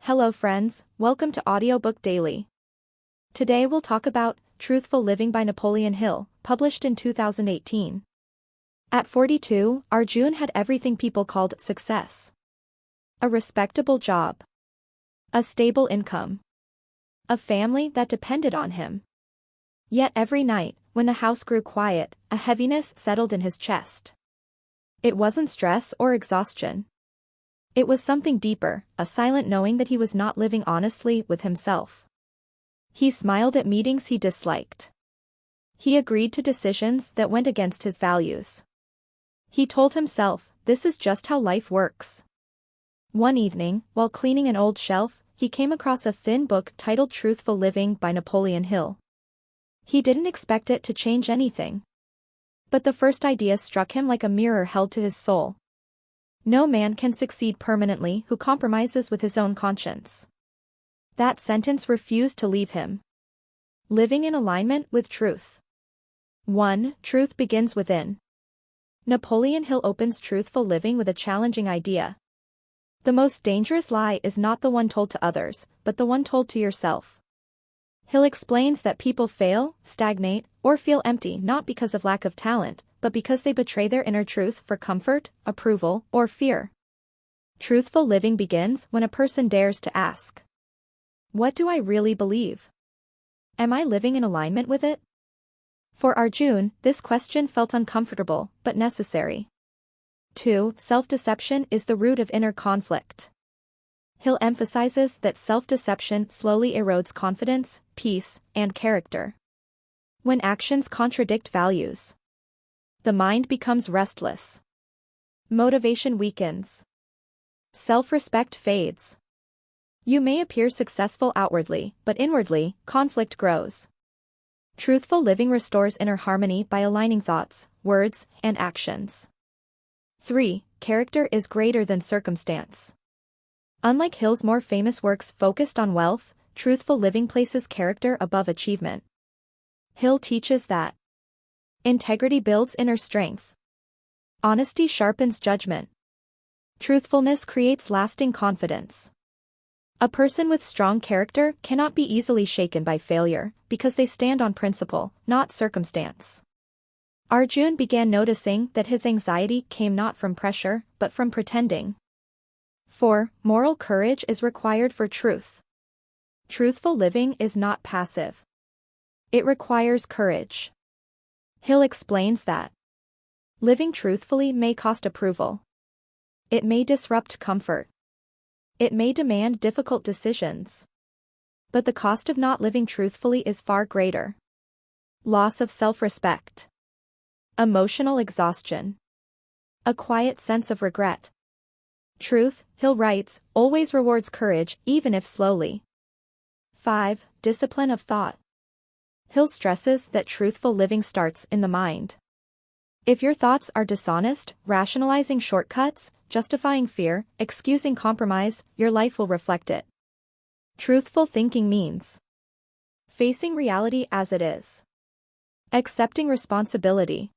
Hello friends, welcome to Audiobook Daily. Today we'll talk about Truthful Living by Napoleon Hill, published in 2018. At 42, Arjun had everything people called success. A respectable job. A stable income. A family that depended on him. Yet every night, when the house grew quiet, a heaviness settled in his chest. It wasn't stress or exhaustion. It was something deeper, a silent knowing that he was not living honestly with himself. He smiled at meetings he disliked. He agreed to decisions that went against his values. He told himself, this is just how life works. One evening, while cleaning an old shelf, he came across a thin book titled Truthful Living by Napoleon Hill. He didn't expect it to change anything. But the first idea struck him like a mirror held to his soul. No man can succeed permanently who compromises with his own conscience. That sentence refused to leave him. Living in alignment with truth. 1. Truth begins within. Napoleon Hill opens Truthful Living with a challenging idea. The most dangerous lie is not the one told to others, but the one told to yourself. Hill explains that people fail, stagnate, or feel empty not because of lack of talent, but because they betray their inner truth for comfort, approval, or fear. Truthful living begins when a person dares to ask, what do I really believe? Am I living in alignment with it? For Arjun, this question felt uncomfortable, but necessary. 2. Self-deception is the root of inner conflict. Hill emphasizes that self-deception slowly erodes confidence, peace, and character. When actions contradict values, the mind becomes restless. Motivation weakens. Self-respect fades. You may appear successful outwardly, but inwardly, conflict grows. Truthful living restores inner harmony by aligning thoughts, words, and actions. 3. Character is greater than circumstance. Unlike Hill's more famous works focused on wealth, Truthful Living places character above achievement. Hill teaches that integrity builds inner strength. Honesty sharpens judgment. Truthfulness creates lasting confidence. A person with strong character cannot be easily shaken by failure, because they stand on principle, not circumstance. Arjun began noticing that his anxiety came not from pressure, but from pretending. 4. Moral courage is required for truth. Truthful living is not passive. It requires courage. Hill explains that living truthfully may cost approval. It may disrupt comfort. It may demand difficult decisions. But the cost of not living truthfully is far greater. Loss of self-respect. Emotional exhaustion. A quiet sense of regret. Truth, Hill writes, always rewards courage, even if slowly. 5. Discipline of thought. Hill stresses that truthful living starts in the mind. If your thoughts are dishonest, rationalizing shortcuts, justifying fear, excusing compromise, your life will reflect it. Truthful thinking means facing reality as it is. Accepting responsibility.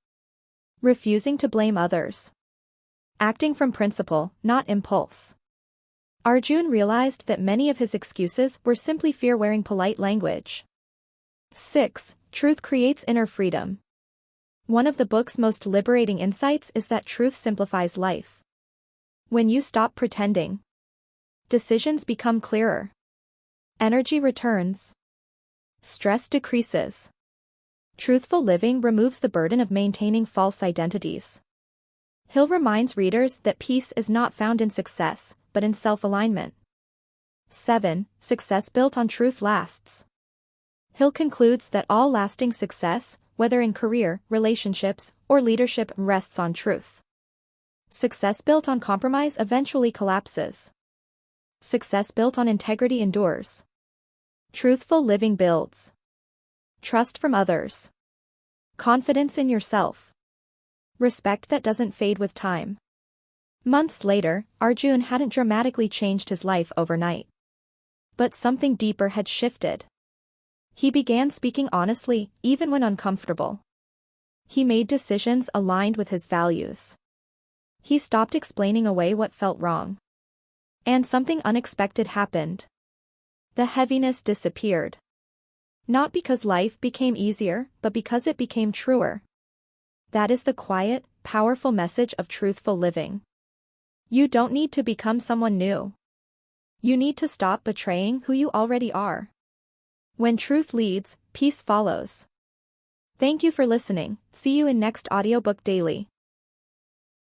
Refusing to blame others. Acting from principle, not impulse. Arjun realized that many of his excuses were simply fear wearing polite language. 6. Truth creates inner freedom. One of the book's most liberating insights is that truth simplifies life. When you stop pretending, decisions become clearer. Energy returns. Stress decreases. Truthful living removes the burden of maintaining false identities. Hill reminds readers that peace is not found in success, but in self-alignment. 7. Success built on truth lasts. Hill concludes that all lasting success, whether in career, relationships, or leadership, rests on truth. Success built on compromise eventually collapses. Success built on integrity endures. Truthful living builds trust from others. Confidence in yourself. Respect that doesn't fade with time. Months later, Arjun hadn't dramatically changed his life overnight. But something deeper had shifted. He began speaking honestly, even when uncomfortable. He made decisions aligned with his values. He stopped explaining away what felt wrong. And something unexpected happened. The heaviness disappeared. Not because life became easier, but because it became truer. That is the quiet, powerful message of truthful living. You don't need to become someone new. You need to stop betraying who you already are. When truth leads, peace follows. Thank you for listening. See you in next Audiobook Daily.